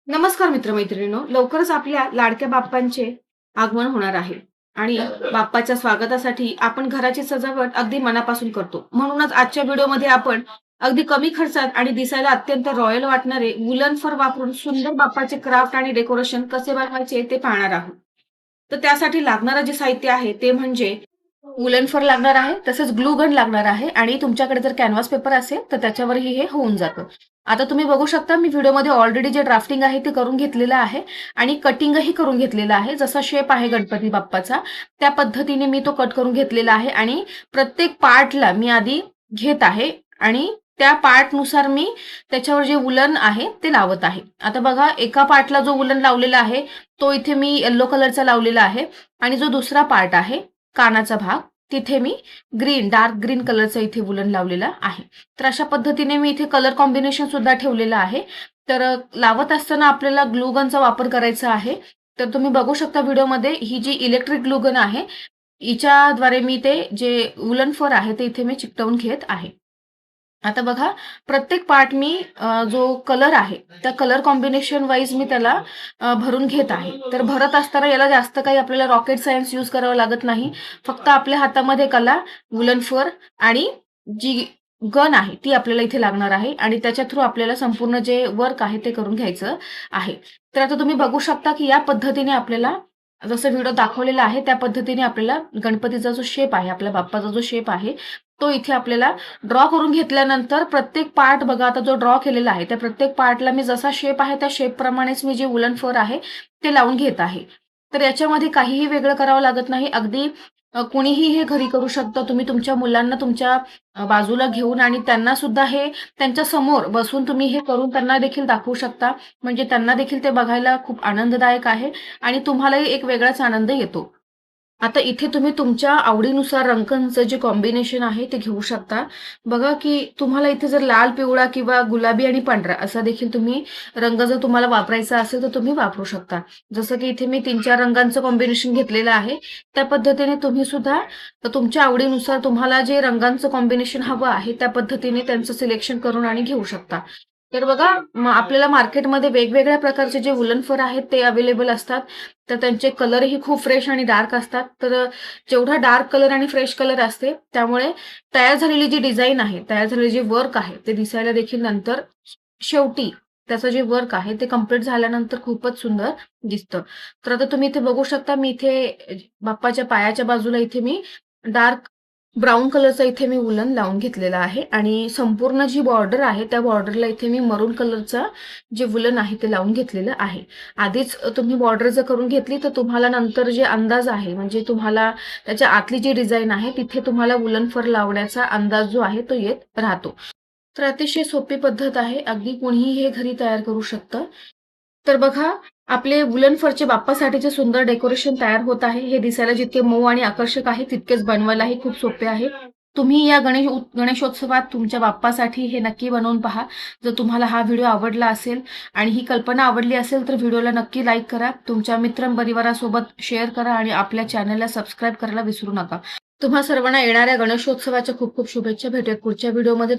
नमस्कार मित्रमैत्रिणींनो, लवकरच आपल्या लाडक्या बाप्पांचे आगमन होणार आहे आणि बाप्पाच्या स्वागतासाठी आपण घराची सजावट अगदी मनापासून करतो. म्हणूनच आजच्या व्हिडिओमध्ये आपण अगदी कमी खर्चात आणि दिसायला अत्यंत रॉयल वाटणारे वूलन फर वापरून सुंदर बाप्पाचे क्राफ्ट आणि डेकोरेशन कसे बनवायचे ते पाहणार आहोत. तर त्यासाठी लागणारं जे साहित्य आहे ते म्हणजे वूलन फर लागणार आहे, तसेच ग्लू गन लागणार आहे आणि तुमच्याकडे जर कॅनव्हास पेपर असेल तर त्याच्यावरही हे होऊन जातं. आता तुम्ही बघू शकता मी व्हिडिओमध्ये ऑलरेडी जे ड्राफ्टिंग आहे ते करून घेतलेलं आहे आणि कटिंगही करून घेतलेलं आहे. जसा शेप आहे गणपती बाप्पाचा त्या पद्धतीने मी तो कट करून घेतलेला आहे आणि प्रत्येक पार्टला मी आधी घेत आहे आणि त्या पार्टनुसार मी त्याच्यावर जे वूलन आहे ते लावत आहे. आता बघा एका पार्टला जो वूलन लावलेला आहे तो इथे मी येलो कलरचा लावलेला आहे आणि जो दुसरा पार्ट आहे कानाचा भाग तिथे मी डार्क ग्रीन कलरचा इथे वूलन लावलेला आहे. तर अशा पद्धतीने मी इथे कलर कॉम्बिनेशन सुद्धा ठेवलेलं आहे. तर लावत असताना आपल्याला ग्लू गनचा वापर करायचा आहे. तर तुम्ही बघू शकता व्हिडिओमध्ये ही जी इलेक्ट्रिक ग्लू गन आहे हिच्याद्वारे मी ते जे वूलन फर आहे ते इथे मी चिकटवून घेत आहे. आता बघा प्रत्येक पार्ट मी जो कलर आहे त्या कलर कॉम्बिनेशन वाईज मी त्याला भरून घेत आहे. तर भरत असताना याला जास्त काही आपल्याला रॉकेट सायन्स यूज करावं लागत नाही. फक्त आपल्या हातामध्ये कला, वूलन फर आणि जी गन आहे ती आपल्याला इथे लागणार आहे आणि त्याच्या थ्रू आपल्याला संपूर्ण जे वर्क आहे ते करून घ्यायचं आहे. तर आता तुम्ही बघू शकता की या पद्धतीने आपल्याला जसं व्हिडिओ दाखवलेला आहे त्या पद्धतीने आपल्याला गणपतीचा जो शेप आहे, आपल्या बाप्पाचा जो शेप आहे तो इथे आपल्याला ड्रॉ करून घेतल्यानंतर प्रत्येक पार्ट बघा आता जो ड्रॉ केलेला आहे त्या प्रत्येक पार्टला मी जसा शेप आहे त्या शेप प्रमाणेच मी जे वूलन फर आहे ते लावून घेत आहे. तर याच्यामध्ये काहीही वेगळं करावं लागत नाही. अगदी कुणीही हे घरी करू शकतं. तुम्ही तुमच्या मुलांना तुमच्या बाजूला घेऊन आणि त्यांना सुद्धा हे त्यांच्या समोर बसून तुम्ही हे करून त्यांना देखील दाखवू शकता. म्हणजे त्यांना देखील ते बघायला खूप आनंददायक आहे आणि तुम्हालाही एक वेगळाच आनंद येतो. आता इथे तुम्ही तुमच्या आवडीनुसार रंगांचं जे कॉम्बिनेशन आहे ते घेऊ शकता. बघा की तुम्हाला इथे जर लाल, पिवळा किंवा गुलाबी आणि पांढरा असा देखील तुम्ही रंग जर तुम्हाला वापरायचा असेल तर तुम्ही वापरू शकता. जसं की इथे मी 3-4 रंगांचं कॉम्बिनेशन घेतलेलं आहे. त्या पद्धतीने तुम्ही सुद्धा तुमच्या आवडीनुसार तुम्हाला जे रंगांचं कॉम्बिनेशन हवं आहे त्या पद्धतीने त्यांचं सिलेक्शन करून आणि घेऊ शकता. तर बघा आपल्याला मार्केटमध्ये वेगवेगळ्या प्रकारचे जे वूलन फर आहेत ते अवेलेबल असतात. तर त्यांचे कलरही खूप फ्रेश आणि डार्क असतात. तर जेवढा डार्क कलर आणि फ्रेश कलर असते त्यामुळे तयार झालेली जी डिझाइन आहे, तयार झालेले जे वर्क आहे ते दिसायला देखील नंतर शेवटी त्याचं जे वर्क आहे ते कंप्लीट झाल्यानंतर खूपच सुंदर दिसतं. तर आता तुम्ही इथे बघू शकता मी इथे बाप्पाच्या पायाच्या बाजूला इथे मी डार्क ब्राउन कलरचा इथे मी वूलन लावून घेतलेला आहे आणि संपूर्ण जी बॉर्डर आहे त्या बॉर्डरला इथे मी मरून कलरचा जे वूलन आहे ते लावून घेतलेलं आहे. आधीच तुम्ही बॉर्डर जर करून घेतली तर तुम्हाला नंतर जे अंदाज आहे म्हणजे तुम्हाला त्याच्या आतली जी डिझाइन आहे तिथे तुम्हाला वूलन फर लावण्याचा अंदाज जो आहे तो येत राहतो. तर अतिशय सोपी पद्धत आहे. अगदी कोणीही हे घरी तयार करू शकतं. तर बघा आपले वूलन फरचे बाप्पासाठीचे सुंदर डेकोरेशन तयार होत आहे. हे दिसायला जितके मऊ आणि आकर्षक आहे तितकेच बनवायलाही खूप सोपे आहे. तुम्ही या गणेशोत्सवात तुमच्या बाप्पासाठी हे नक्की बनवून पहा. जर तुम्हाला हा व्हिडिओ आवडला असेल आणि ही कल्पना आवडली असेल तर व्हिडिओला नक्की लाईक करा. तुमच्या मित्रपरिवारासोबत शेअर करा आणि आपल्या चॅनलला सबस्क्राईब करायला विसरू नका. तुम्हा सर्वांना येणाऱ्या गणेशोत्सवाच्या खूप खूप शुभेच्छा. भेटूयात पुढच्या व्हिडिओमध्ये.